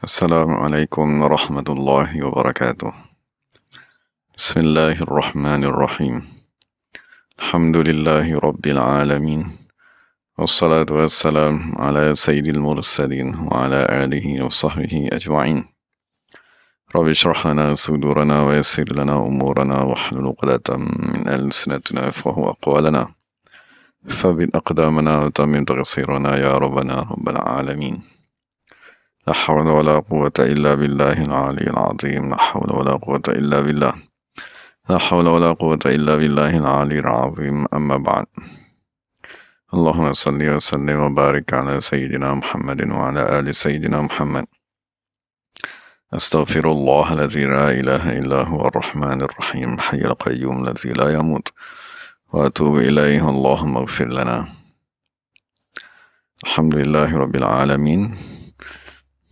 Assalamualaikum warahmatullahi wabarakatuh. Bismillahirrahmanirrahim. Alhamdulillahi rabbil alamin. Wassalatu wassalam ala sayyidil mursalin wa ala alihi wa sahbihi ajma'in. Rabbi shrah lana sudurana wa yassir lana umurana wa hlul 'uqdatam min alsinatina yafqahu aqwalana. Thabbit aqdamana wa tammim taqsirana ya rabbana rabbal alamin. لا حول ولا قوة إلا بالله العلي العظيم. لا حول ولا قوة إلا بالله. لا حول ولا قوة إلا بالله العلي العظيم. أما بعد. اللهم صل وسلم وبارك على سيدنا محمد وعلى آل سيدنا محمد. أستغفر الله الذي لا إله إلا هو الرحمن الرحيم الحي القيوم الذي لا يموت وأتوب إليه. اللهم اغفر لنا. الحمد لله رب العالمين.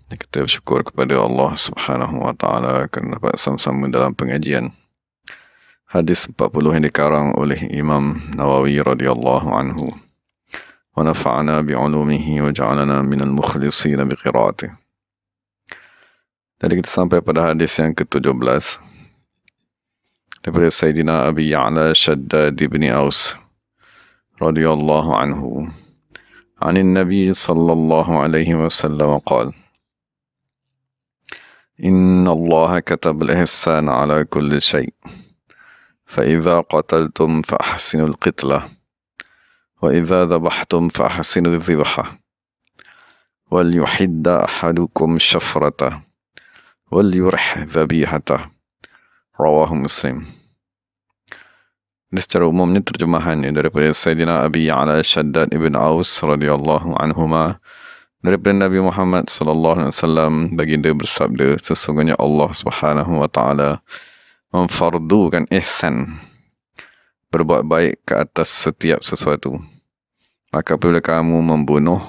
Kita bersyukur kepada Allah Subhanahu wa Ta'ala kerana dapat sama-sama dalam pengajian hadis 40 yang dikarang oleh Imam Nawawi radhiyallahu anhu. Wa nafa'ana bi'ulumihi wa ja'alana minal mukhlisina biqiraatih. Jadi kita sampai pada hadis yang ke-17 daripada Sayyidina Abi Ya'la Shaddad ibn Aus radhiyallahu anhu. Anin Nabi sallallahu alaihi wasallam qala: إن الله كتب الإحسان على كل شيء فإذا قتلتم فأحسنوا القتلة وإذا ذبحتم فأحسنوا الذبحة وليحد أحدكم شفرته وليرح ذبيحته. رواه مسلم. Secara umum ini terjemahannya daripada Sayyidina Abi Ya'la Shaddad ibn Aus radhiyallahu anhuma daripada Nabi Muhammad sallallahu alaihi wasallam, baginda bersabda, sesungguhnya Allah Subhanahu wa Ta'ala memfardukan ihsan, berbuat baik ke atas setiap sesuatu. Maka apabila kamu membunuh,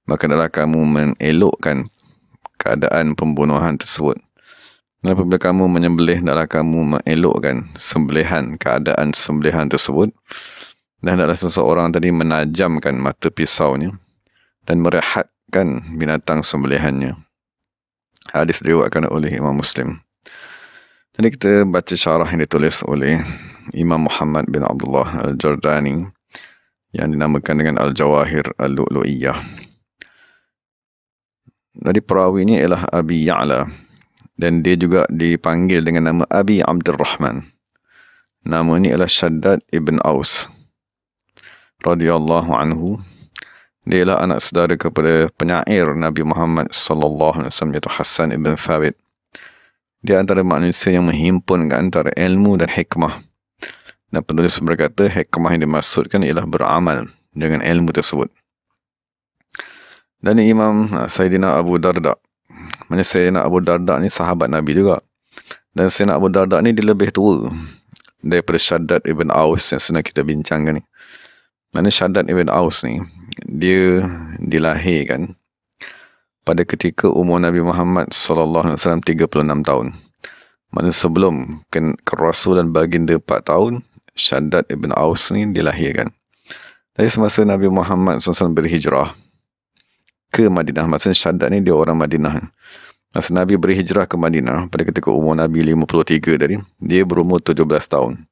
maka adalah kamu menelokkan keadaan pembunuhan tersebut. Dan apabila kamu menyembelih, adalah kamu menelokkan sembelihan, keadaan sembelihan tersebut. Dan adalah seseorang tadi menajamkan mata pisaunya dan merehatkan binatang sembelihannya. Hadis diriwayatkan oleh Imam Muslim. Jadi kita baca syarah yang ditulis oleh Imam Muhammad bin Abdullah Al-Jordani yang dinamakan dengan Al-Jawahir Al-Lu'lu'iyah. Jadi perawi ini ialah Abi Ya'la dan dia juga dipanggil dengan nama Abi Abdul Rahman. Nama ini ialah Shaddad ibn Aus radhiyallahu anhu. Dia ialah anak saudara kepada penyair Nabi Muhammad sallallahu alaihi wasallam, iaitu Hassan ibn Thabit. Dia antara manusia yang menghimpunkan antara ilmu dan hikmah. Dan penulis berkata hikmah yang dimaksudkan ialah beramal dengan ilmu tersebut. Dan Imam Sayyidina Abu Darda. Sayyidina Abu Darda ni sahabat Nabi juga. Dan Sayyidina Abu Darda ni dia lebih tua daripada Shaddad ibn Aus yang sedang kita bincangkan ni. Mana Shaddad ibn Aus ni, dia dilahirkan pada ketika umur Nabi Muhammad sallallahu alaihi wasallam 36 tahun. Mana sebelum kerasulan baginda 4 tahun, Shaddad ibn Aus ni dilahirkan. Jadi semasa Nabi Muhammad SAW berhijrah ke Madinah, maksudnya Shaddad ni dia orang Madinah. Masa Nabi berhijrah ke Madinah pada ketika umur Nabi 53 tadi, dia berumur 17 tahun.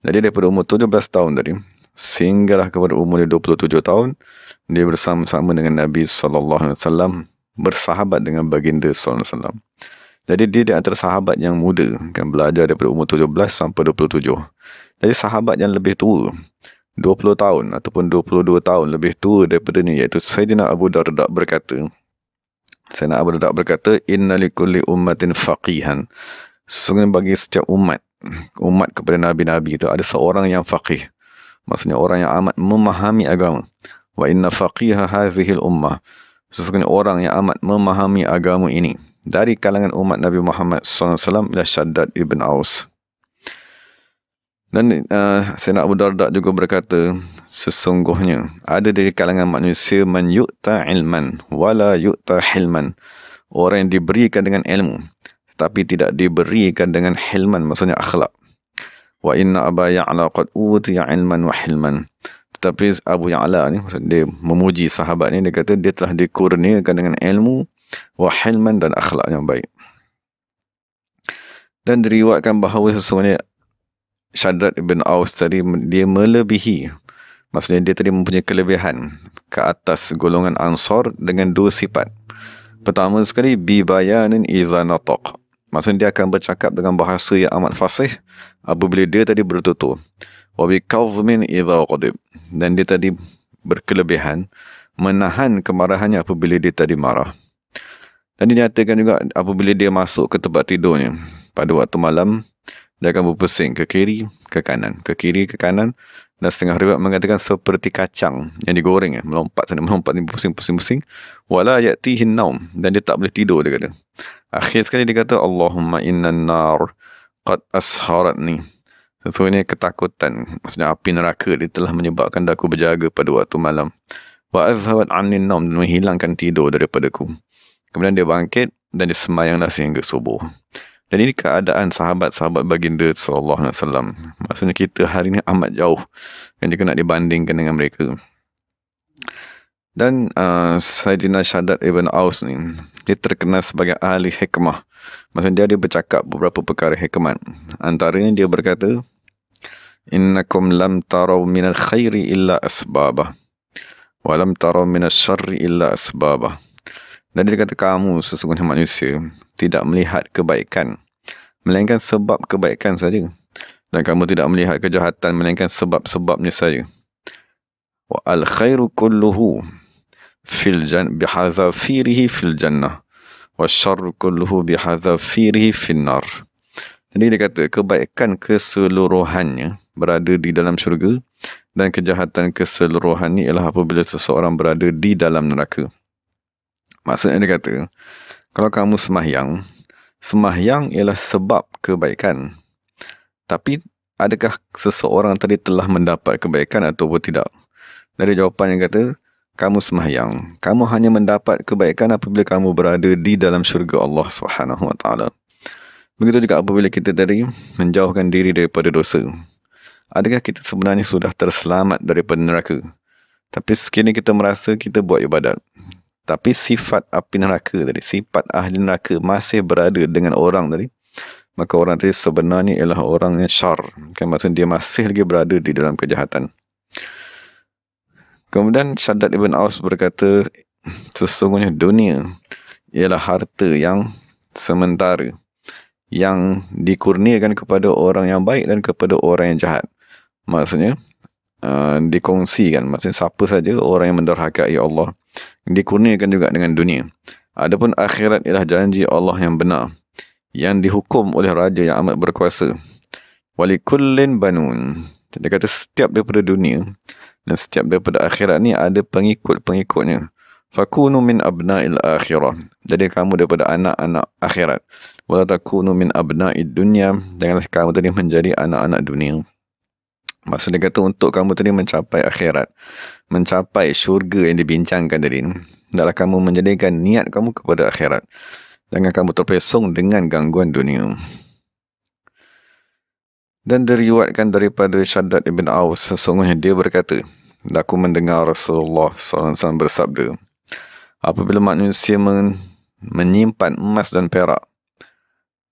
Jadi daripada umur 17 tahun tadi sehinggalah kepada umur 27 tahun, dia bersama-sama dengan Nabi SAW, bersahabat dengan baginda SAW. Jadi dia di antara sahabat yang muda, kan, belajar daripada umur 17 sampai 27. Jadi sahabat yang lebih tua, 20 tahun ataupun 22 tahun lebih tua daripada ni, iaitu Sayyidina Abu Darda berkata, Inna likulli ummatin faqihan. Sesungguhnya bagi setiap umat kepada Nabi-Nabi itu ada seorang yang faqih. Maksudnya orang yang amat memahami agama. Wa inna faqiha hadhil ummah. Sesungguhnya orang yang amat memahami agama ini dari kalangan umat Nabi Muhammad SAW ialah Shaddad ibn Aus. Dan Sayyidina Abu Darda juga berkata, sesungguhnya ada dari kalangan manusia man yu'ta ilman wala yu'ta hilman. Orang yang diberikan dengan ilmu tapi tidak diberikan dengan hilman, maksudnya akhlak. Wa inna Aba Ya'la qad utiya ilman wa hilman. Tetapi Abu Ya'la ni, dia memuji sahabat ni, dia kata dia telah dikurniakan dengan ilmu wa hilman, dan akhlak yang baik. Dan diriwayatkan bahawa sesungguhnya Shaddad ibn Aus tadi dia melebihi, maksudnya dia tadi mempunyai kelebihan ke atas golongan Ansar dengan dua sifat. Pertama sekali, bibayanin idza nataq, maksudnya dia akan bercakap dengan bahasa yang amat fasih apabila dia tadi bertutur. Wa bikazmin idza qadib, dan dia tadi berkelebihan menahan kemarahannya apabila dia tadi marah. Dan dinyatakan juga apabila dia masuk ke tempat tidurnya pada waktu malam, dia akan berpusing ke kiri, ke kanan, ke kiri, ke kanan. Dan setengah riwayat mengatakan seperti kacang yang digoreng, melompat sana, melompat ni, pusing-pusing. Wala ya'tihin naum, dan dia tak boleh tidur, dia kata. Akhir sekali dia kata, Allahumma innan nar qad asharatni. Sesungguhnya ketakutan, maksudnya api neraka, dia telah menyebabkan aku berjaga pada waktu malam. Wa azhabat annin naum, dan menghilangkan tidur daripadaku. Kemudian dia bangkit dan dia sembahyanglah sehingga subuh. Dan ini keadaan sahabat-sahabat baginda sallallahu alaihi wasallam. Maksudnya kita hari ini amat jauh kan jika nak dibandingkan dengan mereka. Dan Sayyidina Shaddad ibn Aus ni, dia terkenal sebagai ahli hikmah. Maksudnya dia bercakap beberapa perkara hikmat. Antaranya dia berkata, innakum lam taraw minal khairi illa asbabah, wa lam taraw minal syarri illa asbabah. Dan dia kata, kamu sesungguhnya manusia tidak melihat kebaikan melainkan sebab kebaikan saja, dan kamu tidak melihat kejahatan melainkan sebab-sebabnya saja. Wa al khairu kulluhu fil bihadzafirihi fil jannah, wa syarru kulluhu bihadzafirihi fil nar. Jadi dia kata kebaikan keseluruhannya berada di dalam syurga, dan kejahatan keseluruhannya ialah apabila seseorang berada di dalam neraka. Maksudnya dia kata, kalau kamu sembahyang ialah sebab kebaikan. Tapi adakah seseorang tadi telah mendapat kebaikan ataupun tidak? Dari jawapan yang kata, kamu sembahyang, kamu hanya mendapat kebaikan apabila kamu berada di dalam syurga Allah Subhanahu wa taala. Begitu juga apabila kita tadi menjauhkan diri daripada dosa. Adakah kita sebenarnya sudah terselamat daripada neraka? Tapi sekiranya kita merasa kita buat ibadat, tapi sifat api neraka tadi, sifat ahli neraka masih berada dengan orang tadi, maka orang tadi sebenarnya ialah orang yang syar. Kan maksudnya dia masih lagi berada di dalam kejahatan. Kemudian Shaddad ibn Aus berkata, sesungguhnya dunia ialah harta yang sementara, yang dikurniakan kepada orang yang baik dan kepada orang yang jahat. Maksudnya dikongsikan, maksudnya siapa saja orang yang menderhakai Allah dikurniakan juga dengan dunia. Adapun akhirat ialah janji Allah yang benar, yang dihukum oleh raja yang amat berkuasa. Walikullin banun. Dia kata setiap daripada dunia dan setiap daripada akhirat ni ada pengikut-pengikutnya. Fakunu min abna'il akhirah. Jadi kamu daripada anak-anak akhirat. Wala takunu min abna'id dunya. Janganlah kamu tadi menjadi anak-anak dunia. Maksudnya kata untuk kamu tadi mencapai akhirat, mencapai syurga yang dibincangkan tadi, hendaklah kamu menjadikan niat kamu kepada akhirat. Jangan kamu terpesong dengan gangguan dunia. Dan diriwayatkan daripada Shaddad ibn Aus, sesungguhnya dia berkata, aku mendengar Rasulullah SAW bersabda, apabila manusia menyimpan emas dan perak,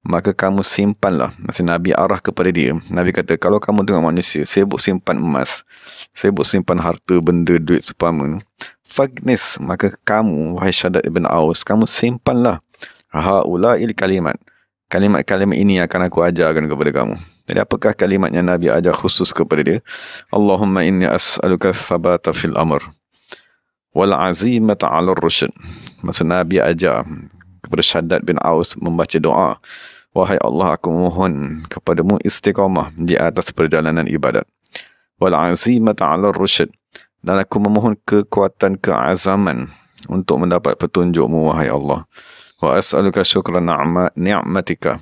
maka kamu simpanlah. Maksudnya Nabi arah kepada dia. Nabi kata, kalau kamu tengok manusia sibuk simpan emas, sibuk simpan harta, benda, duit sepama, fagnis, maka kamu, wahai Shaddad ibn Aus, kamu simpanlah haula'il kalimat. Kalimat-kalimat ini akan aku ajarkan kepada kamu. Jadi apakah kalimat yang Nabi ajar khusus kepada dia? Allahumma inni as'aluka thabata fil amr wal azimata 'ala ar-rusyd. Maksud Nabi ajar kepada Shaddad bin Aus membaca doa, wahai Allah, aku mohon kepadamu istiqamah di atas perjalanan ibadat. Wal azimata 'ala ar-rusyd, dan aku memohon kekuatan keazaman untuk mendapat petunjukmu, wahai Allah. Wa as'aluka syukra ni'matika,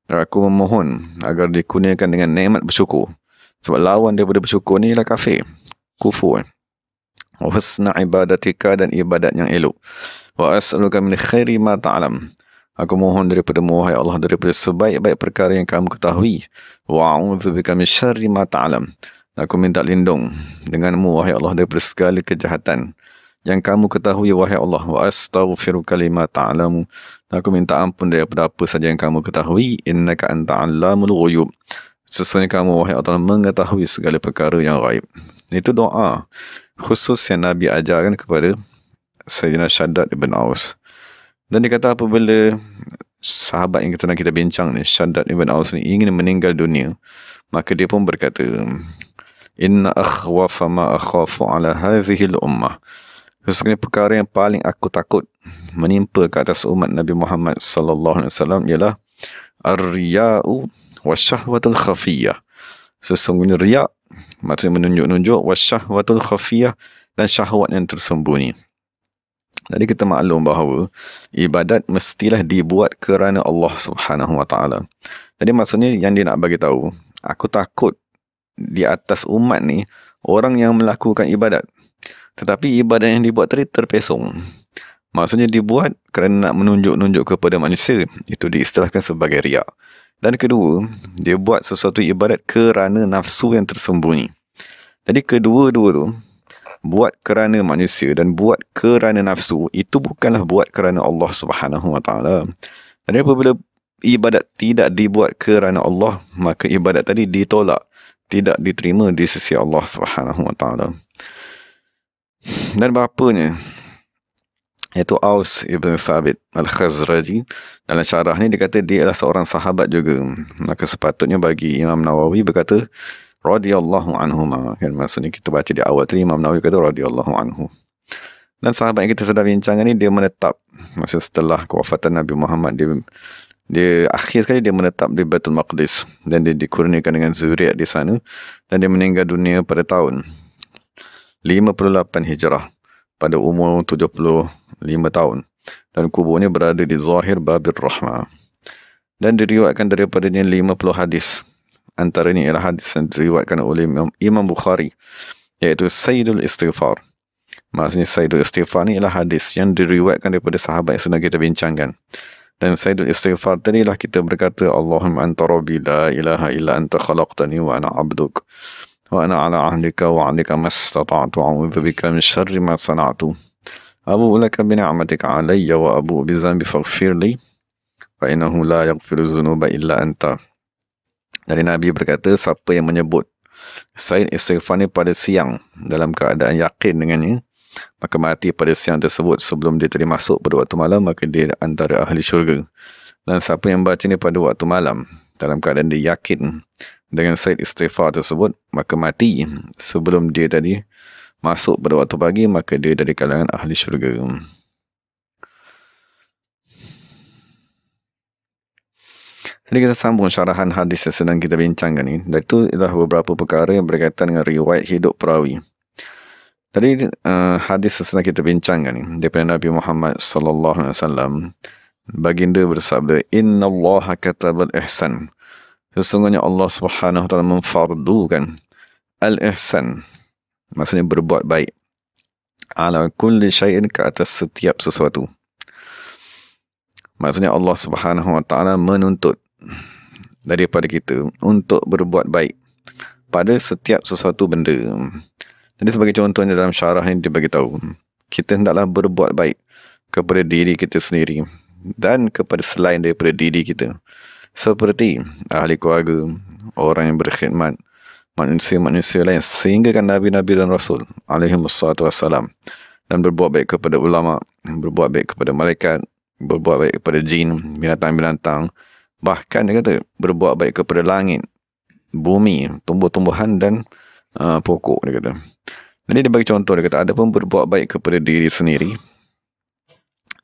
dan aku memohon agar dikurniakan dengan nikmat bersyukur. Sebab lawan daripada bersyukur ni ialah kafir, kufur. Wa husna ibadatika, dan ibadat yang elok. Wa as'aluka min khairi ma ta'lam, aku mohon daripadamu, wahai Allah, daripada sebaik-baik perkara yang kamu ketahui. Wa a'udzubika min syarri ma ta'lam, aku minta lindung denganmu, wahai Allah, daripada segala kejahatan yang kamu ketahui wahai Allah, wa astaghfiruka lima ta'lamu. Aku minta ampun daripada apa saja yang kamu ketahui, innaka anta 'allamul ghuyub. Sesungguhnya kamu wahai Allah mengetahui segala perkara yang ghaib. Itu doa khusus yang Nabi ajarkan kepada Sayyidina Shaddad ibn Aus. Dan dia kata apabila sahabat yang kita bincang ni, Shaddad ibn Aus ni ingin meninggal dunia, maka dia pun berkata, inna akhwafa ma akhafu ala hadhihi al-ummah. Sesungguhnya perkara yang paling aku takut menimpa ke atas umat Nabi Muhammad sallallahu alaihi wasallam ialah ar-riya'u wasyahwatul khafiyah. Sesungguhnya riya' maksudnya menunjuk-nunjuk, wasyahwatul khafiyah, dan syahwat yang tersembunyi. Jadi kita maklum bahawa ibadat mestilah dibuat kerana Allah Subhanahu wa taala. Jadi maksudnya yang dia nak bagi tahu, aku takut di atas umat ni orang yang melakukan ibadat, tetapi ibadat yang dibuat tadi terpesong. Maksudnya dibuat kerana nak menunjuk-nunjuk kepada manusia. Itu diistilahkan sebagai riya'. Dan kedua, dia buat sesuatu ibadat kerana nafsu yang tersembunyi. Jadi kedua-dua tu, buat kerana manusia dan buat kerana nafsu, itu bukanlah buat kerana Allah Subhanahu wa taala. Jadi apabila ibadat tidak dibuat kerana Allah, maka ibadat tadi ditolak, tidak diterima di sisi Allah Subhanahu wa taala. Dan bapanya, iaitu Aus ibn Thabit al-Khazraji, dalam syarah ni dia kata dia adalah seorang sahabat juga. Maka sepatutnya bagi Imam Nawawi berkata radhiyallahu anhuma, kan, maksudnya kita baca di awal tadi Imam Nawawi kata radhiyallahu anhu. Dan sahabat yang kita sedang bincangkan ni, dia menetap, maksud setelah kewafatan Nabi Muhammad, dia akhir sekali dia menetap di Baitul Maqdis, dan dia dikurniakan dengan zuriat di sana, dan dia meninggal dunia pada tahun 58 Hijrah pada umur 75 tahun, dan kuburnya berada di Zahir Babir Rahmah. Dan diriwayatkan daripadanya 50 hadis. Antaranya ialah hadis yang diriwayatkan oleh Imam Bukhari, iaitu Sayyidul Istighfar. Maksudnya Sayyidul Istighfar ni ialah hadis yang diriwayatkan daripada sahabat yang sedang kita bincangkan. Dan Sayyidul Istighfar tadilah kita berkata, Allahumma anta rabbi la ilaha illa anta khalaqtani wa ana abduk wa ana ala ahdika wa 'alika mastata'tu a'udzu bika min syarri ma sana'tu abu'u laka bi ni'matika 'alayya wa abu'u bi dhanbi faghfir li fa innahu la yaghfiru dhunuba illa anta. Dari Nabi berkata, siapa yang menyebut Sayyid Istighfar ni pada siang dalam keadaan yakin dengannya, maka mati pada siang tersebut sebelum dia tadi masuk pada waktu malam, maka dia antara ahli syurga. Dan siapa yang baca ni pada waktu malam dalam keadaan dia yakin dengan Sayyid Istighfar tersebut, maka mati sebelum dia tadi masuk pada waktu pagi, maka dia dari kalangan ahli syurga. Jadi kita sambung syarahan hadis yang sedang kita bincangkan ni. Dan itu adalah beberapa perkara yang berkaitan dengan riwayat hidup perawi. Jadi hadis yang sedang kita bincangkan ni daripada Nabi Muhammad sallallahu alaihi wasallam, baginda bersabda, innallaha katabal ihsan. Sesungguhnya Allah Subhanahu wa taala memfardukan al-ihsan, maksudnya berbuat baik, ala kulli syai'in, ke atas setiap sesuatu. Maksudnya Allah Subhanahu wa taala menuntut daripada kita untuk berbuat baik pada setiap sesuatu benda. Jadi sebagai contohnya dalam syarah ini dia bagi tahu, kita hendaklah berbuat baik kepada diri kita sendiri dan kepada selain daripada diri kita, seperti ahli keluarga, orang yang berkhidmat, manusia-manusia lain, sehingga kan Nabi-Nabi dan Rasul alaihi wassalam, dan berbuat baik kepada ulama, berbuat baik kepada malaikat, berbuat baik kepada jin, binatang-binatang, bahkan dia kata berbuat baik kepada langit, bumi, tumbuh-tumbuhan dan pokok, dia kata. Jadi dia bagi contoh, dia kata ada pun berbuat baik kepada diri sendiri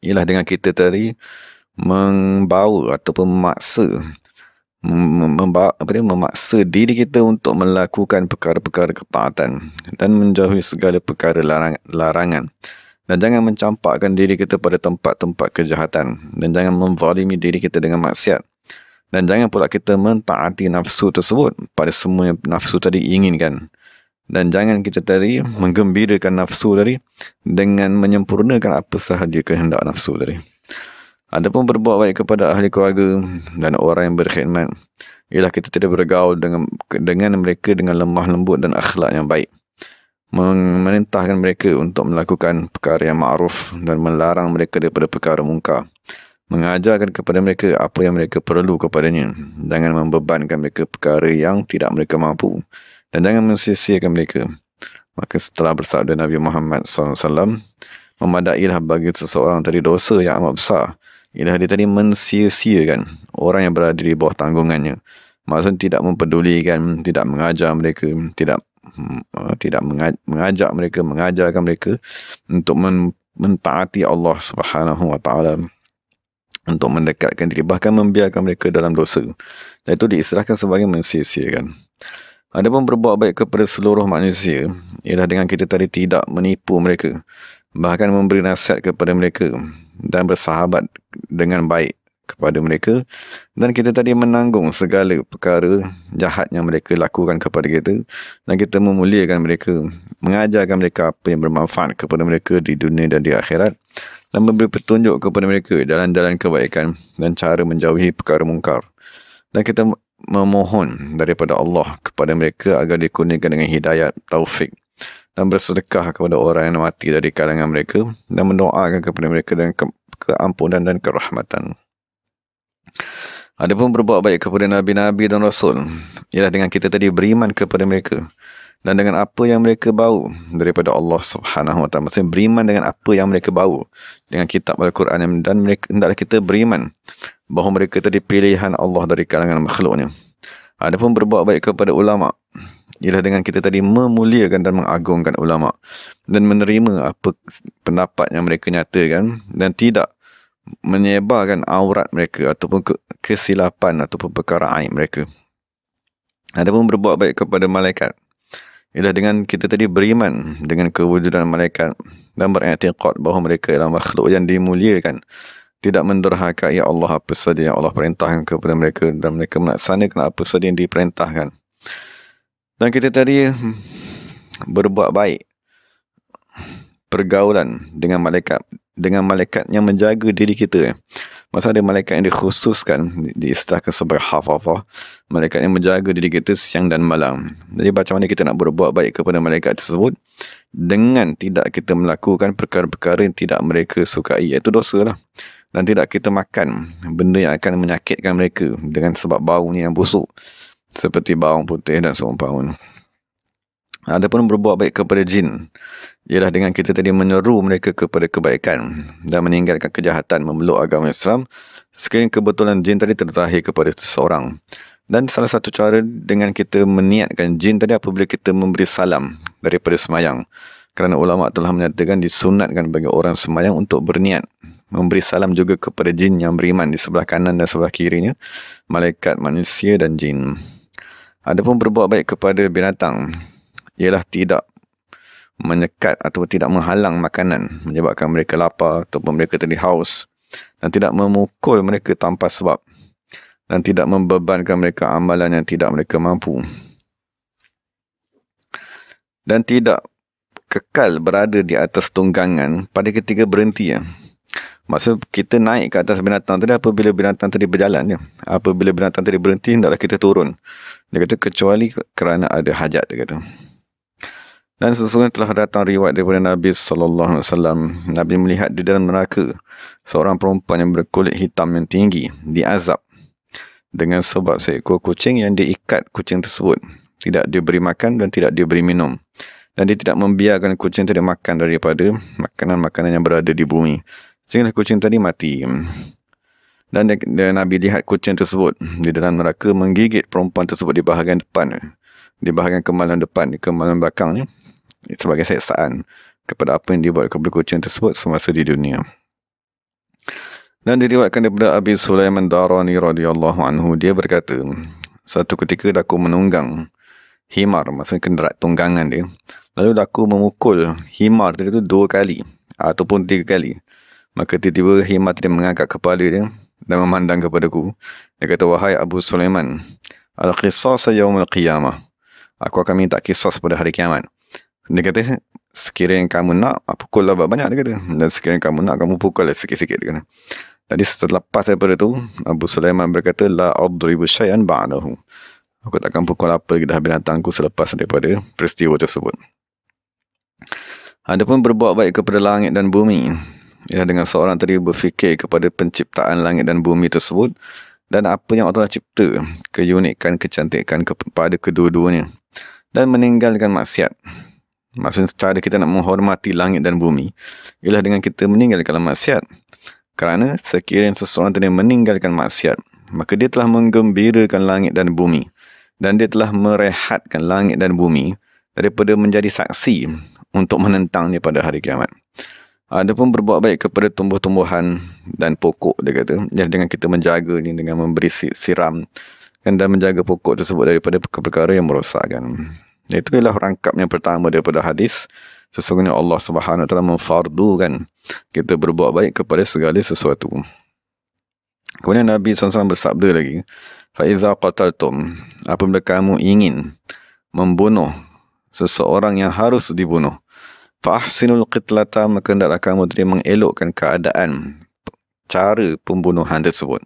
ialah dengan kita tadi membawa ataupun memaksa diri kita untuk melakukan perkara-perkara ketaatan dan menjauhi segala perkara larangan. Dan jangan mencampakkan diri kita pada tempat-tempat kejahatan, dan jangan menzalimi diri kita dengan maksiat, dan jangan pula kita mentaati nafsu tersebut pada semua yang nafsu tadi inginkan, dan jangan kita tadi menggembirakan nafsu tadi dengan menyempurnakan apa sahaja kehendak nafsu tadi. Adapun berbuat baik kepada ahli keluarga dan orang yang berkhidmat ialah kita tidak bergaul dengan mereka dengan lemah lembut dan akhlak yang baik. memerintahkan mereka untuk melakukan perkara yang ma'ruf dan melarang mereka daripada perkara mungkar, mengajarkan kepada mereka apa yang mereka perlu kepadanya, jangan membebankan mereka perkara yang tidak mereka mampu, dan jangan mensia-siakan mereka. Maka setelah bersabda Nabi Muhammad SAW, memadailah bagi seseorang tadi dosa yang amat besar ialah dia tadi mensia-siakan orang yang berada di bawah tanggungannya. Maksudnya tidak mempedulikan, tidak mengajar mereka, tidak mengajak mereka, mengajarkan mereka untuk mentaati Allah Subhanahu Wa Taala, untuk mendekatkan diri, bahkan membiarkan mereka dalam dosa. Dan itu diistilahkan sebagai mensia-siakan. Adapun berbuat baik kepada seluruh manusia ialah dengan kita tadi tidak menipu mereka, bahkan memberi nasihat kepada mereka dan bersahabat dengan baik kepada mereka, dan kita tadi menanggung segala perkara jahat yang mereka lakukan kepada kita, dan kita memuliakan mereka, mengajarkan mereka apa yang bermanfaat kepada mereka di dunia dan di akhirat, dan memberi petunjuk kepada mereka jalan-jalan kebaikan dan cara menjauhi perkara mungkar. Dan kita memohon daripada Allah kepada mereka agar dikurniakan dengan hidayat, taufik, dan bersedekah kepada orang yang mati dari kalangan mereka, dan mendoakan kepada mereka dengan keampunan dan kerahmatan. Adapun berbuat baik kepada Nabi-Nabi dan Rasul ialah dengan kita tadi beriman kepada mereka dan dengan apa yang mereka bawa daripada Allah Subhanahu Wa Taala. Maksudnya beriman dengan apa yang mereka bawa, dengan kitab Al-Quran, dan mereka hendaklah kita beriman bahawa mereka tadi pilihan Allah dari kalangan makhluknya. Adapun berbuat baik kepada ulama ialah dengan kita tadi memuliakan dan mengagungkan ulama dan menerima apa pendapat yang mereka nyatakan dan tidak menyebarkan aurat mereka ataupun kesilapan ataupun perkara aib mereka. Adapun berbuat baik kepada malaikat ialah dengan kita tadi beriman dengan kewujudan malaikat dan beriktikad bahawa mereka adalah makhluk yang dimuliakan, tidak menderhakai Allah apa sahaja yang Allah perintahkan kepada mereka, dan mereka melaksanakan apa sahaja yang diperintahkan. Dan kita tadi berbuat baik pergaulan dengan malaikat yang menjaga diri kita. Masa ada malaikat yang dikhususkan, diistilahkan sebagai hafafah, malaikat yang menjaga diri kita siang dan malam. Jadi macam mana kita nak berbuat baik kepada malaikat tersebut dengan tidak kita melakukan perkara-perkara yang tidak mereka sukai, iaitu dosa lah. Dan tidak kita makan benda yang akan menyakitkan mereka dengan sebab baunya yang busuk, seperti bawang putih dan seumpamanya. Adapun berbuat baik kepada jin ialah dengan kita tadi menyeru mereka kepada kebaikan dan meninggalkan kejahatan, memeluk agama Islam sekiranya kebetulan jin tadi tertahir kepada seseorang. Dan salah satu cara dengan kita meniatkan jin tadi apabila kita memberi salam daripada semayang, kerana ulama telah menyatakan disunatkan bagi orang semayang untuk berniat memberi salam juga kepada jin yang beriman di sebelah kanan dan sebelah kirinya, malaikat, manusia dan jin. Adapun berbuat baik kepada binatang ialah tidak menyekat atau tidak menghalang makanan menyebabkan mereka lapar ataupun mereka tadi haus, dan tidak memukul mereka tanpa sebab, dan tidak membebankan mereka amalan yang tidak mereka mampu, dan tidak kekal berada di atas tunggangan pada ketika berhenti. Maksud kita naik ke atas binatang tadi apabila binatang tadi berjalan. Apabila binatang tadi berhenti, hendaklah kita turun. Dia kata kecuali kerana ada hajat, dia kata. Dan sesungguhnya telah datang riwayat daripada Nabi SAW. Nabi melihat di dalam neraka seorang perempuan yang berkulit hitam yang tinggi diazab dengan sebab seekor kucing yang diikat kucing tersebut. Tidak diberi makan dan tidak diberi minum. Dan dia tidak membiarkan kucing tadi makan daripada makanan-makanan yang berada di bumi, sehingga kucing tadi mati. Dan Nabi lihat kucing tersebut di dalam neraka menggigit perempuan tersebut di bahagian depan, di bahagian kemaluan depan, di kemaluan belakangnya, sebagai seksaan kepada apa yang dibuat kepada kucing tersebut semasa di dunia. Dan diriwayatkan daripada Abi Sulaiman Darani radhiyallahu anhu, dia berkata, satu ketika aku menunggang himar, maksudnya kenderaan tunggangan dia, lalu aku memukul himar tadi itu 2 kali ataupun 3 kali. Maka tiba-tiba himar tadi mengangkat kepala dia dan memandang kepadaku. Dia kata, wahai Abu Sulaiman, al-qisas yaumul qiyamah, aku akan minta kisas pada hari kiamat. Dia kata, sekiranya kamu nak, pukul lah banyak, dia kata. Dan sekiranya kamu nak, kamu pukul lah sikit-sikit, dia kata. Jadi setelah lepas daripada itu, Abu Sulaiman berkata, la adribu syai'an ba'dahu, aku takkan pukul apa lagi dah binatangku selepas daripada peristiwa tersebut. Adapun berbuat baik kepada langit dan bumi, ialah dengan seorang tadi berfikir kepada penciptaan langit dan bumi tersebut dan apa yang Allah cipta, keunikan, kecantikan kepada kedua-duanya, dan meninggalkan maksiat. Maksudnya cara kita nak menghormati langit dan bumi ialah dengan kita meninggalkan maksiat. Kerana sekiranya seseorang tadi meninggalkan maksiat, maka dia telah menggembirakan langit dan bumi, dan dia telah merehatkan langit dan bumi daripada menjadi saksi untuk menentangnya pada hari kiamat. Adapun berbuat baik kepada tumbuh-tumbuhan dan pokok, dia kata, dengan kita menjaga ni, dengan memberi siram dan menjaga pokok tersebut daripada perkara-perkara yang merosakkan. Itu ialah rangkap yang pertama daripada hadis. Sesungguhnya Allah Subhanahu Wa Taala memfardukan kita berbuat baik kepada segala sesuatu. Kemudian Nabi SAW bersabda lagi, فَإِذَا قَتَلْتُمْ, apabila kamu ingin membunuh seseorang yang harus dibunuh, فَأَحْسِنُوا الْقِتْلَةَ, maka hendaklah kamu tadi mengelokkan keadaan, cara pembunuhan tersebut.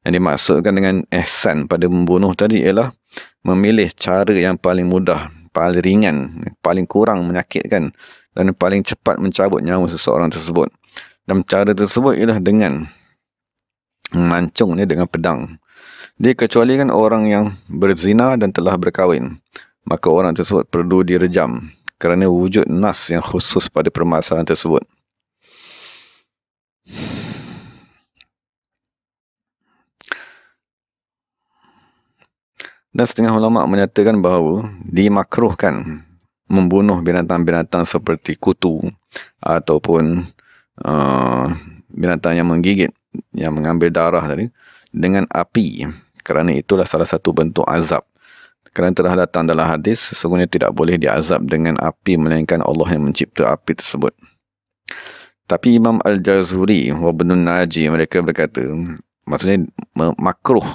Yang dimaksudkan dengan ihsan pada membunuh tadi ialah memilih cara yang paling mudah, paling ringan, paling kurang menyakitkan dan paling cepat mencabut nyawa seseorang tersebut. Dan cara tersebut ialah dengan memancungnya dengan pedang. Dikecualikan orang yang berzina dan telah berkahwin, maka orang tersebut perlu direjam kerana wujud nas yang khusus pada permasalahan tersebut. Dan setengah ulama menyatakan bahawa dimakruhkan membunuh binatang-binatang seperti kutu ataupun binatang yang menggigit, yang mengambil darah tadi, dengan api, kerana itulah salah satu bentuk azab. Kerana telah datang dalam hadis, sesungguhnya tidak boleh diazab dengan api melainkan Allah yang mencipta api tersebut. Tapi Imam Al-Jazuri wa Ibn Naji, mereka berkata, maksudnya makruh,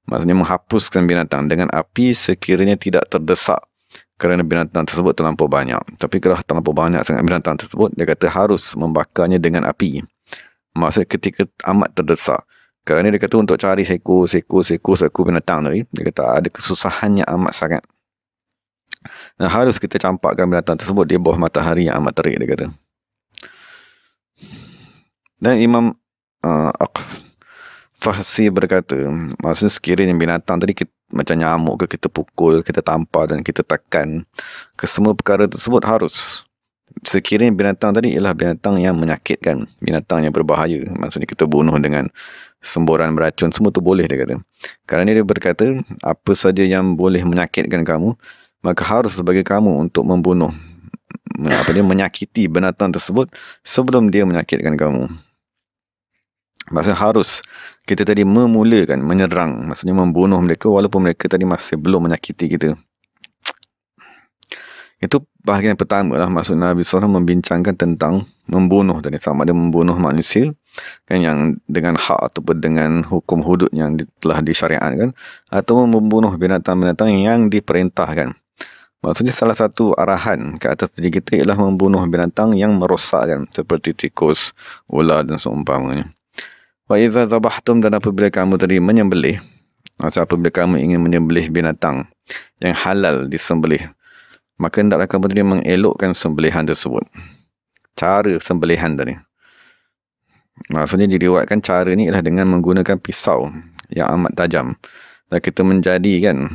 maksudnya menghapuskan binatang dengan api sekiranya tidak terdesak kerana binatang tersebut terlampau banyak. Tapi kalau terlampau banyak sangat binatang tersebut, dia kata harus membakarnya dengan api. Maksudnya ketika amat terdesak. Kerana dia kata untuk cari seko binatang tadi, dia kata ada kesusahannya amat sangat. Dan harus kita campakkan binatang tersebut di bawah matahari yang amat terik, dia kata. Dan Imam Fahsi berkata, maksudnya sekiranya binatang tadi macam nyamuk ke, kita pukul, kita tampar dan kita tekan, kesemua perkara tersebut harus. Sekiranya binatang tadi ialah binatang yang menyakitkan, binatang yang berbahaya, maksudnya kita bunuh dengan semburan beracun, semua tu boleh, dia kata. Kerana dia berkata, apa saja yang boleh menyakitkan kamu, maka harus bagi kamu untuk membunuh, menyakiti binatang tersebut sebelum dia menyakitkan kamu. Maksudnya harus kita tadi memulakan, menyerang, maksudnya membunuh mereka walaupun mereka tadi masih belum menyakiti kita. Itu bahagian pertama lah, maksud Nabi SAW membincangkan tentang membunuh tadi, sama ada membunuh manusia kan, yang dengan hak ataupun dengan hukum hudud yang telah disyariatkan, atau membunuh binatang-binatang yang diperintahkan. Maksudnya salah satu arahan ke atas diri kita ialah membunuh binatang yang merosakkan, seperti tikus, ular dan seumpamanya. Wa idza zabahtum, dan apabila kamu tadi menyembelih, maksud apabila kamu ingin menyembelih binatang yang halal disembelih, maka hendaklah kamu tadi mengelokkan sembelihan tersebut. Cara sembelihan tadi, maksudnya diriwayatkan cara ni ialah dengan menggunakan pisau yang amat tajam, dan kita menjadikan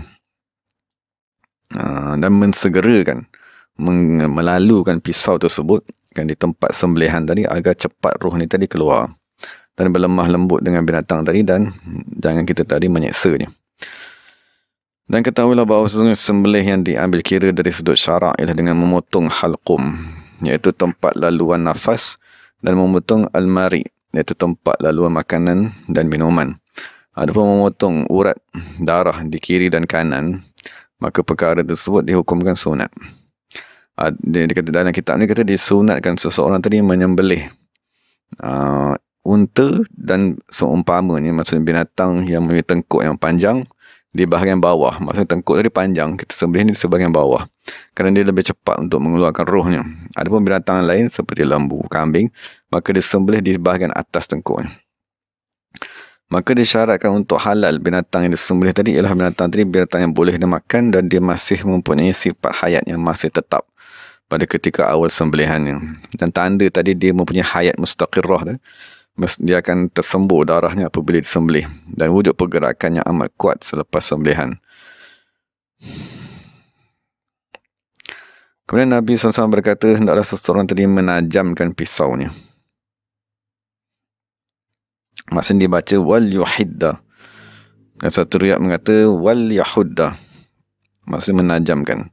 dan mensegerakan melalukan pisau tersebut kan di tempat sembelihan tadi agar cepat roh ni tadi keluar dan berlemah lembut dengan binatang tadi, dan jangan kita tadi menyeksanya. Dan ketahuilah bahawa sesungguhnya sembelih yang diambil kira dari sudut syarak ialah dengan memotong halqum, iaitu tempat laluan nafas, dan memotong almari, iaitu tempat laluan makanan dan minuman. Adapun memotong urat darah di kiri dan kanan, maka perkara tersebut dihukumkan sunat. Dia kata dalam kitab ni, kata disunatkan seseorang tadi menyembelih unta dan seumpamanya, maksudnya binatang yang memiliki tengkuk yang panjang di bahagian bawah. Maksudnya tengkuk tadi panjang, kita sembelih ni di sebahagian bawah, kerana dia lebih cepat untuk mengeluarkan rohnya. Adapun binatang lain seperti lembu, kambing, maka disembelih di bahagian atas tengkuknya. Maka disyaratkan untuk halal binatang yang disembelih tadi ialah binatang tadi binatang yang boleh dimakan dan dia masih mempunyai sifat hayat yang masih tetap. pada ketika awal sembelihannya. Dan tanda tadi dia mempunyai hayat mustaqirrah tadi. Dia akan tersembur darahnya apabila disembelih, dan wujud pergerakannya amat kuat selepas sembelihan. Kemudian Nabi SAW berkata, hendaklah seseorang tadi menajamkan pisaunya. Maksudnya dibaca wal yuhidda. Dan satu riwayat mengata wal yahudda. Maksudnya menajamkan.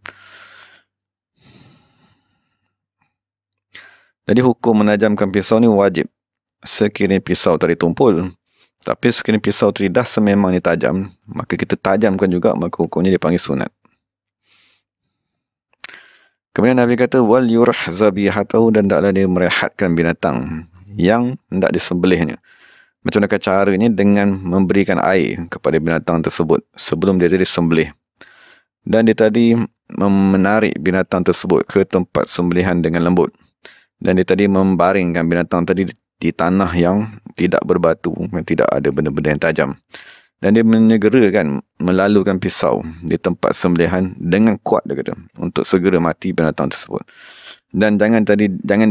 Jadi hukum menajamkan pisau ni wajib sekiranya pisau tadi tumpul. Tapi sekiranya pisau tadi dah sememangnya tajam, maka kita tajamkan juga, maka hukumnya dipanggil sunat. Kemudian Nabi kata wal yurah zabihatahu, dan taklah dia merehatkan binatang yang hendak disembelihnya. Macam mana caranya? Dengan memberikan air kepada binatang tersebut sebelum dia disembelih. Dan dia tadi menarik binatang tersebut ke tempat sembelihan dengan lembut. Dan dia tadi membaringkan binatang tadi di tanah yang tidak berbatu, yang tidak ada benda-benda yang tajam. Dan dia menyegerakan, melalukan pisau di tempat sembelihan dengan kuat, dia kata, untuk segera mati binatang tersebut. Dan jangan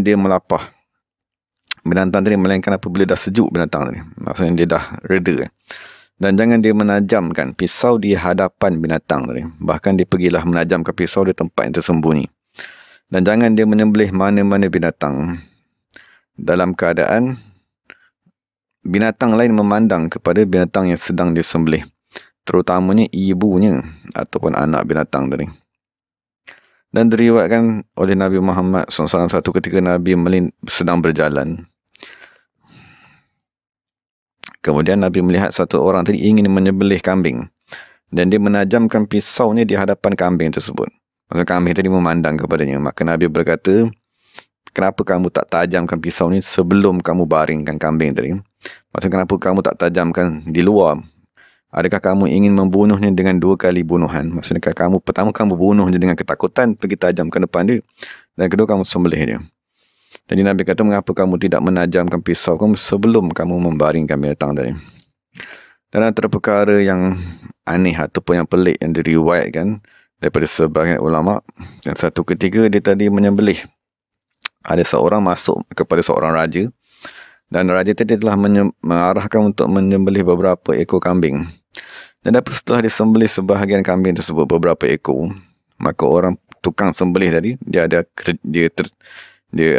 dia melapah binatang tadi, melainkan apabila dah sejuk binatang tadi. Maksudnya dia dah reda. Dan jangan dia menajamkan pisau di hadapan binatang tadi. Bahkan dia pergilah menajamkan pisau di tempat yang tersembunyi. Dan jangan dia menyembelih mana-mana binatang dalam keadaan binatang lain memandang kepada binatang yang sedang disembelih, terutamanya ibunya ataupun anak binatang tadi. Dan diriwayatkan oleh Nabi Muhammad SAW satu ketika Nabi sedang berjalan. Kemudian Nabi melihat satu orang tadi ingin menyembelih kambing, dan dia menajamkan pisaunya di hadapan kambing tersebut. Maksudnya kambing tadi memandang kepadanya. Maka Nabi berkata, kenapa kamu tak tajamkan pisau ni sebelum kamu baringkan kambing tadi? Maksudnya kenapa kamu tak tajamkan di luar? Adakah kamu ingin membunuhnya dengan 2 kali bunuhan? Maksudnya pertama kamu bunuhnya dengan ketakutan, pergi tajamkan depan dia. Dan kedua kamu sembelih dia. Jadi Nabi kata, mengapa kamu tidak menajamkan pisau kamu sebelum kamu membaringkan binatang tadi? Dan antara perkara yang aneh ataupun yang pelik yang diriwayatkan daripada sebahagian ulama, dan satu ketika dia tadi menyembelih, ada seorang masuk kepada seorang raja, dan raja tadi telah mengarahkan untuk menyembelih beberapa ekor kambing. Dan setelah disembelih sebahagian kambing tersebut, beberapa ekor, maka orang tukang sembelih tadi, dia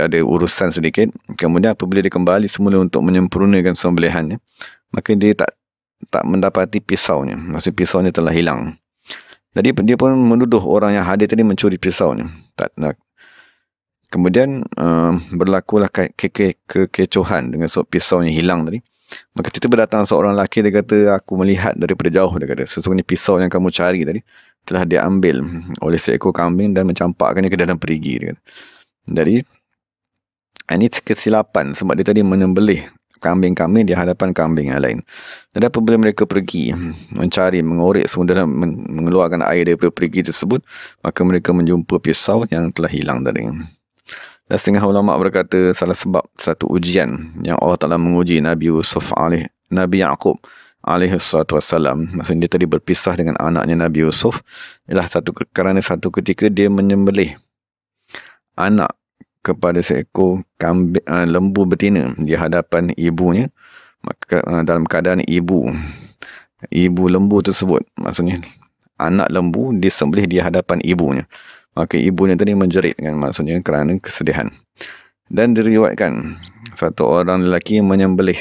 ada urusan sedikit. Kemudian apabila dia kembali semula untuk menyempurnakan sembelihannya, maka dia tak mendapati pisaunya. Maksud pisaunya telah hilang. Jadi dia pun menuduh orang yang hadir tadi mencuri pisaunya. Kemudian berlakulah kekecohan dengan pisaunya hilang tadi. Maka tiba-tiba datang seorang lelaki, dia kata, aku melihat daripada jauh, dia kata, sesungguhnya pisau yang kamu cari tadi telah diambil oleh seekor kambing dan mencampakkannya ke dalam perigi, dia kata. Jadi ini kesilapan, sebab dia tadi menyembelih kambing-kambing di hadapan kambing yang lain. Dan apabila mereka pergi mencari, mengorek semua dan mengeluarkan air daripada perigi tersebut, maka mereka menjumpa pisau yang telah hilang tadi. Dan setengah ulama berkata salah sebab satu ujian yang Allah Ta'ala menguji Nabi Yaqub alaihi salatu wassalam, maksudnya dia tadi berpisah dengan anaknya Nabi Yusuf, ialah kerana satu ketika dia menyembelih anak kepada seekor lembu betina di hadapan ibunya. Maka dalam keadaan ibu lembu tersebut, maksudnya anak lembu disembelih di hadapan ibunya, maka ibunya tadi menjerit, kan, maksudnya kerana kesedihan. Dan diriwayatkan satu orang lelaki menyembelih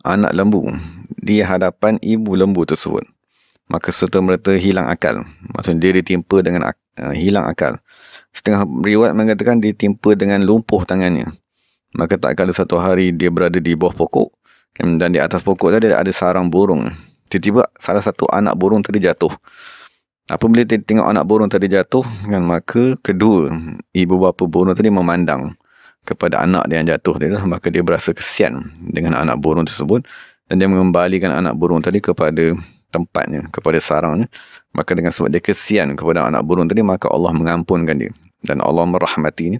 anak lembu di hadapan ibu lembu tersebut, maka serta-merta hilang akal. Maksudnya dia ditimpa dengan hilang akal. Setengah riwayat mengatakan ditimpa dengan lumpuh tangannya. Maka tak kala satu hari dia berada di bawah pokok, dan di atas pokok tadi ada sarang burung. Tiba-tiba salah satu anak burung tadi jatuh. Apabila dia tengok anak burung tadi jatuh, kan, maka kedua ibu bapa burung tadi memandang kepada anak dia yang jatuh dia, maka dia berasa kesian dengan anak burung tersebut, dan dia mengembalikan anak burung tadi kepada tempatnya, kepada sarangnya. Maka dengan sebab dia kesian kepada anak burung tadi, maka Allah mengampunkan dia dan Allah merahmatinya,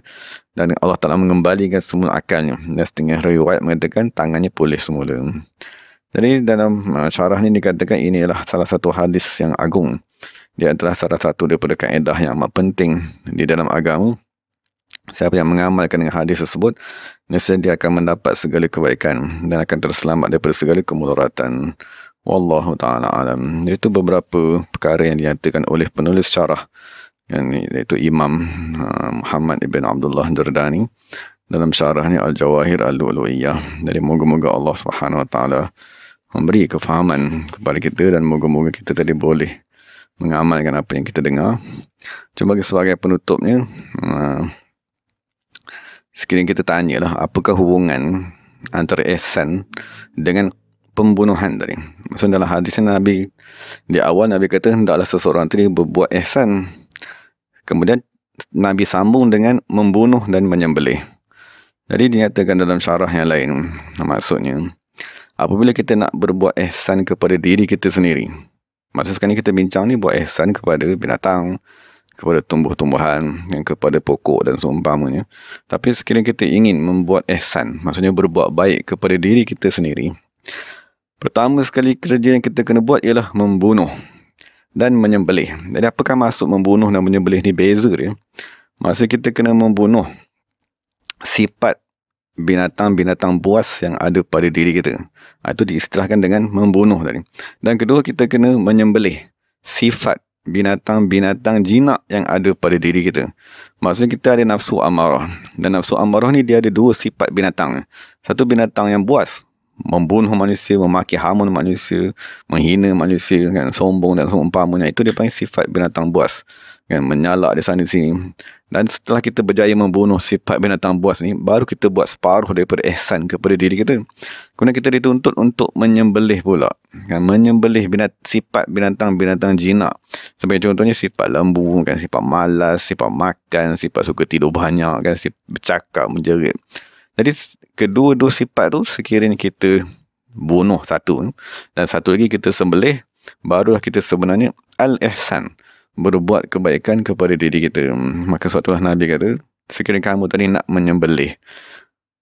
dan Allah Ta'ala mengembalikan semula akalnya. Dan setengah riwayat mengatakan tangannya pulih semula. Jadi dalam syarah ini dikatakan ini adalah salah satu hadis yang agung Dia adalah salah satu daripada kaedah yang amat penting di dalam agama. Siapa yang mengamalkan dengan hadis tersebut, nescaya dia akan mendapat segala kebaikan dan akan terselamat daripada segala kemudaratan. Wallahu ta'ala alam. Itu beberapa perkara yang dinyatakan oleh penulis syarah, iaitu Imam Muhammad ibn Abdullah Jordani dalam syarahnya Al-Jawahir Al-Lu'lu'iyah. Jadi moga-moga Allah Subhanahu Wa Ta'ala memberi kefahaman kepada kita, dan moga-moga kita tadi boleh mengamalkan apa yang kita dengar. Cuma sebagai penutupnya, sekiranya kita tanyalah, apakah hubungan antara ihsan dengan pembunuhan tadi? Maksudnya dalam hadis Nabi, di awal Nabi kata hendaklah seseorang tadi berbuat ihsan. Kemudian Nabi sambung dengan membunuh dan menyembelih. Jadi dinyatakan dalam syarah yang lain, maksudnya apabila kita nak berbuat ihsan kepada diri kita sendiri, maksud sekarang ni kita bincang ni buat ihsan kepada binatang, kepada tumbuh-tumbuhan, yang kepada pokok dan seumpamanya. Tapi sekiranya kita ingin membuat ihsan, maksudnya berbuat baik kepada diri kita sendiri, pertama sekali kerja yang kita kena buat ialah membunuh dan menyembelih. Jadi apakah maksud membunuh dan menyembelih ni? Beza dia. Maksud kita kena membunuh sifat binatang-binatang buas yang ada pada diri kita. Itu diistilahkan dengan membunuh tadi. Dan kedua, kita kena menyembelih sifat binatang-binatang jinak yang ada pada diri kita. Maksudnya kita ada nafsu amarah. Dan nafsu amarah ni dia ada dua sifat binatang. Satu binatang yang buas, membunuh manusia, memaki hamun manusia, menghina manusia, kan, sombong dan seumpamanya. Itu dia panggil sifat binatang buas, kan, menyalak di sana di sini. Dan setelah kita berjaya membunuh sifat binatang buas ni, baru kita buat separuh daripada ihsan kepada diri kita. Kemudian kita dituntut untuk menyembelih pula, kan, menyembelih sifat binatang-binatang jinak. Sebagai contohnya sifat lembu, kan, sifat malas, sifat makan, sifat suka tidur banyak, kan, sifat bercakap, menjerit. Jadi kedua-dua sifat tu sekiranya kita bunuh satu dan satu lagi kita sembelih, barulah kita sebenarnya al-ihsan, berbuat kebaikan kepada diri kita. Maka suatulah Nabi kata, sekiranya kamu tadi nak menyembelih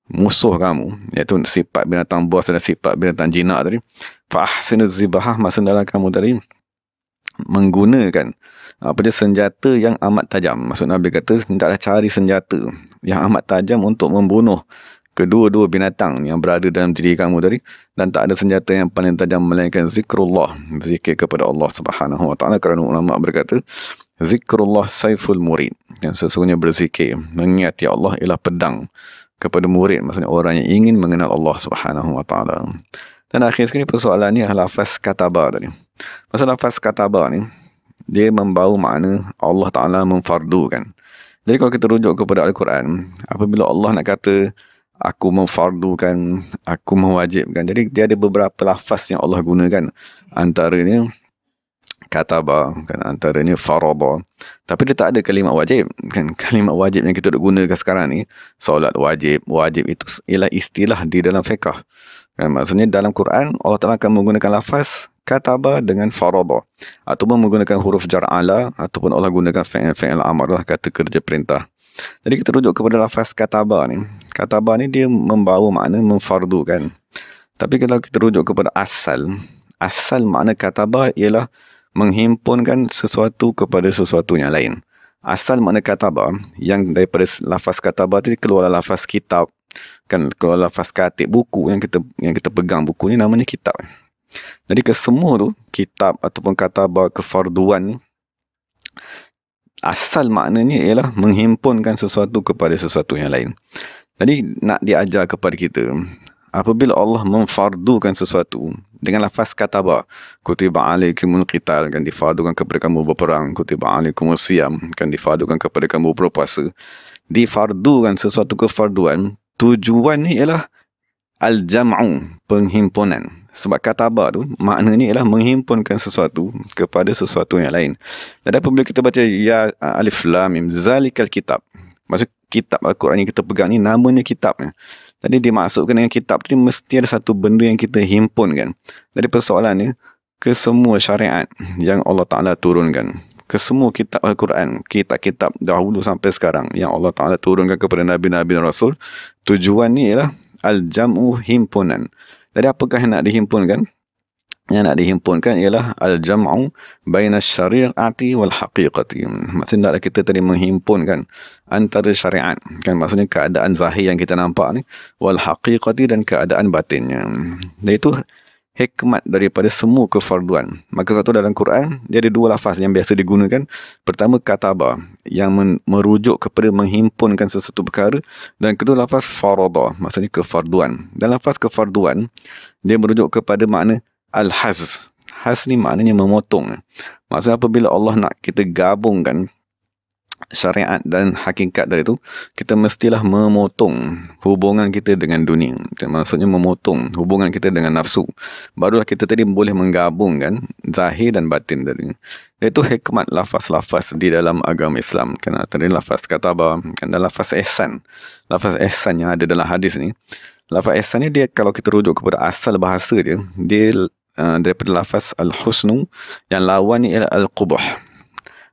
musuh kamu, iaitu sifat binatang buas dan sifat binatang jinak tadi, fa'ahsinuz zibahah, maksudnya kamu tadi menggunakan senjata yang amat tajam. Maksud Nabi kata, hendaklah cari senjata yang amat tajam untuk membunuh kedua-dua binatang yang berada dalam diri kamu tadi. Dan tak ada senjata yang paling tajam melainkan zikrullah, berzikir kepada Allah Subhanahu Wa Ta'ala. Kerana ulama berkata, zikrullah saiful murid, yang sesungguhnya berzikir, mengingati Allah ialah pedang kepada murid, maksudnya orang yang ingin mengenal Allah Subhanahu Wa Ta'ala. Dan akhir sekali persoalan ni adalah lafaz kataba tadi. Maksud lafaz kataba ni, dia membawa makna Allah Ta'ala memfardukan. Jadi kalau kita rujuk kepada Al-Quran, apabila Allah nak kata aku memfardukan, aku mewajibkan, jadi dia ada beberapa lafaz yang Allah gunakan. Antaranya kataba, kan, antaranya farada. Tapi dia tak ada kalimat wajib, kan. Kalimat wajib yang kita gunakan sekarang ni, solat wajib, wajib itu ialah istilah di dalam fiqh, kan. Maksudnya dalam Quran Allah Ta'ala akan menggunakan lafaz kataba dengan farada, ataupun menggunakan huruf jar ala, ataupun Allah gunakan fi'il amr lah, kata kerja perintah. Jadi kita rujuk kepada lafaz kataba ni. Kataba ni dia membawa makna memfardukan. Tapi kalau kita rujuk kepada asal makna kataba ialah menghimpunkan sesuatu kepada sesuatu yang lain. Asal makna kataba, yang daripada lafaz kataba tadi keluar lafaz kitab, kan, keluar lafaz katib, buku yang kita pegang, buku ni namanya kitab. Jadi kesemua tu, kitab ataupun kataba, kefarduan, asal maknanya ialah menghimpunkan sesuatu kepada sesuatu yang lain. Jadi nak diajar kepada kita, apabila Allah memfardukan sesuatu dengan lafaz kataba, kutiba alaikumul qital, kan, difardukan kepada kamu berperang, kutiba alaikumus siyam, kan, difardukan kepada kamu berpuasa. Difardukan sesuatu kefarduan, tujuan ni ialah al-jam'u, penghimpunan. Sebab kataba tu maknanya ialah menghimpunkan sesuatu kepada sesuatu yang lain. Dan apabila kita baca ya alif lam mim zalikal kitab, maksud kitab Al-Quran yang kita pegang ni namanya kitab. Jadi dimaksudkan dengan kitab tu mesti ada satu benda yang kita himpun, kan. Jadi persoalannya, ke semua syariat yang Allah Ta'ala turunkan, ke semua kitab Al-Quran, kitab-kitab dahulu sampai sekarang yang Allah Ta'ala turunkan kepada Nabi-Nabi dan Rasul, tujuan ni ialah al-jam'u, himpunan. Jadi apakah yang nak dihimpunkan? yang nak dihimpunkan ialah al-jam'u baina syari'ati wal haqiqati. Maksudnya hendaklah kita tadi menghimpunkan antara syariat, kan, maksudnya keadaan zahir yang kita nampak ni, wal haqiqati, dan keadaan batinnya. Dan itu hikmat daripada semua kefarduan. Maka satu dalam Quran dia ada dua lafaz yang biasa digunakan. Pertama kataba, yang merujuk kepada menghimpunkan sesuatu perkara, dan kedua lafaz farada, maksudnya kefarduan. Dan lafaz kefarduan dia merujuk kepada makna al-haz. Haz ni maknanya memotong. Maksudnya apabila Allah nak kita gabungkan syariat dan hakikat dari itu, kita mestilah memotong hubungan kita dengan dunia. Maksudnya memotong hubungan kita dengan nafsu. Barulah kita tadi boleh menggabungkan zahir dan batin tadi. Itu hikmat lafaz-lafaz di dalam agama Islam. Kerana tadi lafaz kataba, kan, dan lafaz ihsan. Lafaz ihsan yang ada dalam hadis ni, lafaz ihsan ni dia, kalau kita rujuk kepada asal bahasa dia, daripada lafaz al-husnu, yang lawannya ialah al-qubah.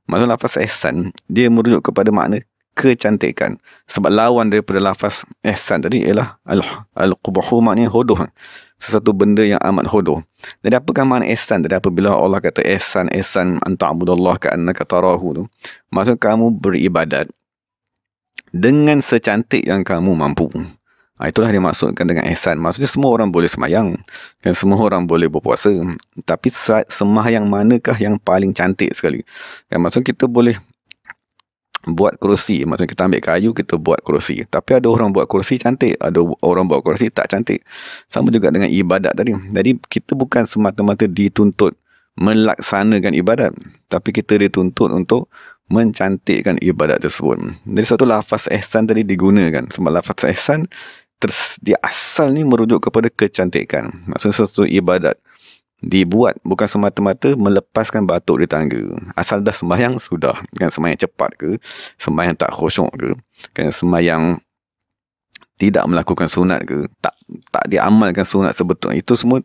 Maksud lafaz ihsan dia merujuk kepada makna kecantikan. Sebab lawan daripada lafaz ihsan tadi ialah al-qubuhu, maknanya hodoh. Sesuatu benda yang amat hodoh. Jadi apakah makna ihsan tadi? Apabila Allah kata ihsan anta'budallah ka'annaka tarahu tu, maksud kamu beribadat dengan secantik yang kamu mampu. Itulah dimaksudkan dengan ihsan. Maksudnya semua orang boleh semayang, dan semua orang boleh berpuasa, tapi sembahyang manakah yang paling cantik sekali? Kan, maksudnya kita boleh buat kerusi, maksudnya kita ambil kayu, kita buat kerusi, tapi ada orang buat kerusi cantik, ada orang buat kerusi tak cantik. Sama juga dengan ibadat tadi. Jadi kita bukan semata-mata dituntut melaksanakan ibadat, tapi kita dituntut untuk mencantikkan ibadat tersebut. Jadi suatu lafaz ihsan tadi digunakan sebab lafaz ihsan dia asal ni merujuk kepada kecantikan. Maksudnya sesuatu ibadat dibuat bukan semata-mata melepaskan batuk di tangga. Asal dah sembahyang sudah, kan, sembahyang cepat ke, sembahyang tak khusyuk ke, kan, sembahyang tidak melakukan sunat ke, tak diamalkan sunat sebetulnya, itu semua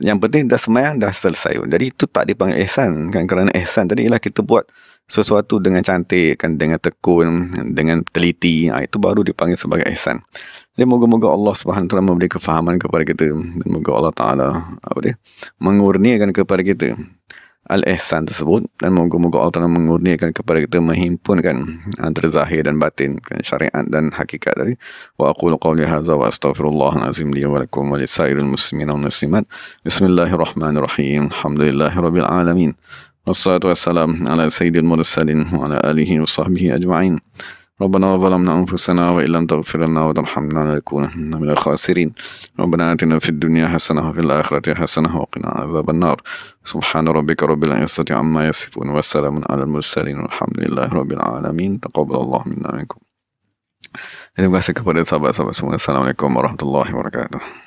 yang penting dah sembahyang dah selesai. Jadi itu tak dipanggil ihsan, kan, kerana ihsan tadi ialah kita buat sesuatu dengan cantik, kan, dengan tekun, dengan teliti. Itu baru dipanggil sebagai ihsan. Jadi moga-moga Allah Subhanahu Wa Taala memberi kefahaman kepada kita, dan moga Allah Taala mengurniakan kepada kita al-ihsan tersebut, dan moga-moga Allah Taala mengurniakan kepada kita menghimpunkan antara zahir dan batin, kan, syariat dan hakikat tadi. Wa aqulu qawli hadza wa astaghfirullahal azim li wa lakum wa lisairil muslimin wal muslimat. Bismillahirrahmanirrahim. Alhamdulillahirabbil alamin. Wassalatu wassalamu ala sayyidil mursalin wa ala alihi wa sahbihi ajma'in. ربنا ظلمنا أنفسنا وإن لم تغفر لنا وترحمنا لنكونن من الخاسرين. ربنا آتنا في الدنيا حسنة وفي الآخرة حسنة وقنا عذاب النار. سبحان ربك رب العزة عما يصفون وسلام على المرسلين والحمد لله رب العالمين. تقبل الله منا منكم. Terima kasih kepada sahabat-sahabat semua. Assalamualaikum warahmatullahi wabarakatuh.